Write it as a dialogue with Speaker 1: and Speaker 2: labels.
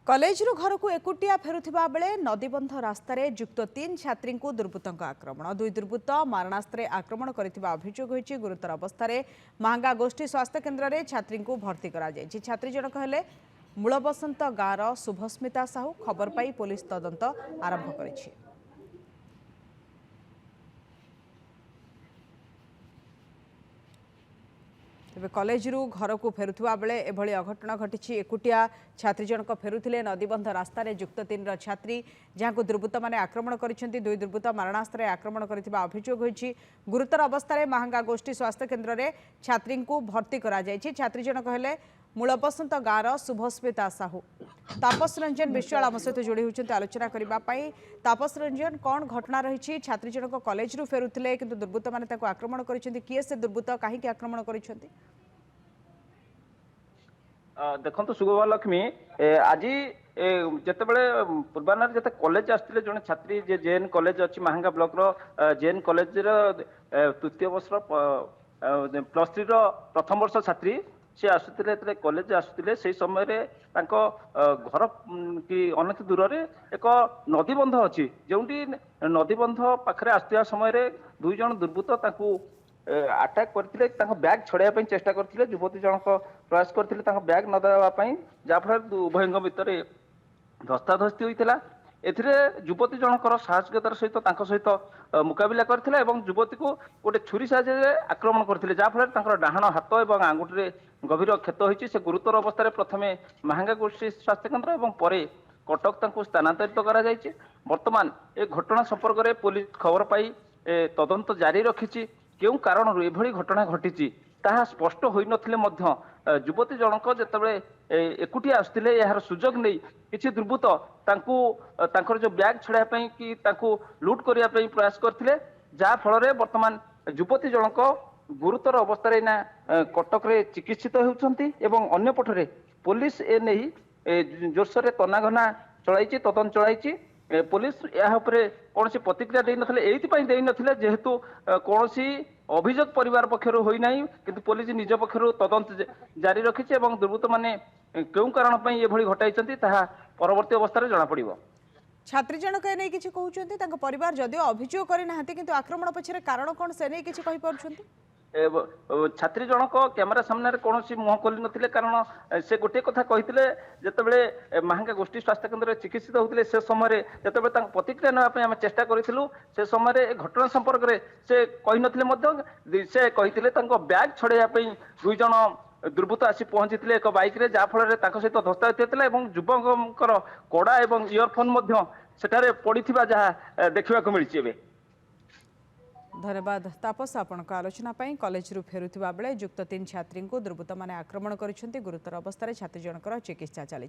Speaker 1: कलेजरू घर को एकुटिया फेरुथिबा बेले नदीबंध रास्तार युक्त 3 छात्री को दुर्बृत्तों आक्रमण दुई दुर्बृत्त मारणास्त्र आक्रमण करथिबा अभियोग होईछि। गुरुतर अवस्था महांगा गोष्ठी स्वास्थ्य केन्द्र में छात्री को भर्ती करा जायछि। छात्री जनक हेले मूलबसंत गाँवर शुभस्मिता साहू। खबर पाई पुलिस तदंत आरंभ करिछि। तेज कलेजरू घर को फेरुवा बेले एभली अघटन घटी। एकुटिया छात्री जनक फेरुले नदीबंध रास्तार युक्त 3 छात्री जहां दुर्बृत्त मैंने आक्रमण कर दुई दुर्बृत्त मारणास्त्र आक्रमण करथिबा अभियोग होईछि। गुरुतर अवस्था महांगा गोष्ठी स्वास्थ्य केन्द्र में छात्री को भर्ती करा जायछि। छात्री जनक हेले मूलबसंत गाँवर शुभस्मिता साहू। तापस रंजन विश्वाल आम सहित जोड़ी होती आलोचना करने। तापस रंजन कौन घटना रही? छात्री जनक कॉलेज फेरुले किंतु दुर्बृत्त मैंने आक्रमण कर किए से दुर्बृत्त कहीं आक्रमण कर?
Speaker 2: देखो शुभलक्ष्मी आज जितेबाला पूर्वाहन जिते कॉलेज आसते जड़े छात्री जेएन कॉलेज अच्छी महांगा ब्लॉक जेएन कॉलेज तृतीय वर्ष +3 प्रथम वर्ष छात्री सी आसुले कॉलेज आसुले से समय घर कि अनेक दूर में एक नदीबंध अच्छी जो नदीबंध पाखे आसुवा समय दुई जन दुर्बृत्त अटैक करते बैग छड़ाई चेष्टा करते युवती जनक प्रयास करते बैग न देवाई जहाँफल उभय भितर धस्ताधस्ती होता। युवती जनकर साहसिकतार सहित मुकाबिला करथिला एवं युवती को गोटे छुरी साहाय्य आक्रमण करथिले जहाँफल डाहाण हाथ और आंगुठी गभीर क्षत होती। से गुरुतर अवस्था प्रथमे महांगा गोष्ठी स्वास्थ्य केन्द्र और पर कटक स्थानांतरित कर बर्तमान ए घटना संपर्क में पुलिस खबर पाई तदंत जारी रखी। क्यों कारण एभली घटना घटी ताहा स्पष्ट होई नथिले मध्य युवती जनक जेतेबेले एकुटिया आसुतिले यार सुजोग नहीं किछि दुर्बृत्त तांको जो बैग छड़ाई कि लुट करने प्रयास करथिले जहाँ फल बर्तमान युवती जनक गुरुतर अवस्था ना कटक रे चिकित्सित होउछंती एवं अन्य पठरे पुलिस ए नहीं जोरसोर तनाघना चलाई तदंत चलाई। पुलिस यहाँ कौन प्रतिक्रिया दे नथिले जेहेतु कौन अभियोग परिवार पक्षर होना किंतु पुलिस निज पक्षर तदंत जारी रखी दुर्बृत्त माने क्यों कारण ये घटाई परवर्ती अवस्था जना पड़।
Speaker 1: छात्री जनक ए किसी कहते परिवार जदिव अभियोग करना किंतु आक्रमण पछरे कारण कौन से नहीं किसी कहि पारुछंती?
Speaker 2: छात्री जनक कैमेरा सामने कौन मुह खोली नथिले कारण से गोटे कथा कहते जितेबाला महांगा गोष्ठी स्वास्थ्य केन्द्र चिकित्सित होते से समय जितेबाला प्रतिक्रिया नापी आम चेष्टा करूँ से समय घटना संपर्क में से कही नथिले से कहते बैग छड़ाई दुई जन दुर्बृत्त आसी पहुंची एक बाइक रे जहाँ फल सहित धस्ताधस्ती होता है युवकर कड़ा और इयरफोन सेठारे पड़ा जहाँ देखा मिली।
Speaker 1: धन्यवाद तापस आपण आलोचना कॉलेज फेरुवा बेले युक्त 3 छात्री को दुर्बृत्त मैंने आक्रमण कर गुरुतर अवस्था छात्री जनकर चिकित्सा चली।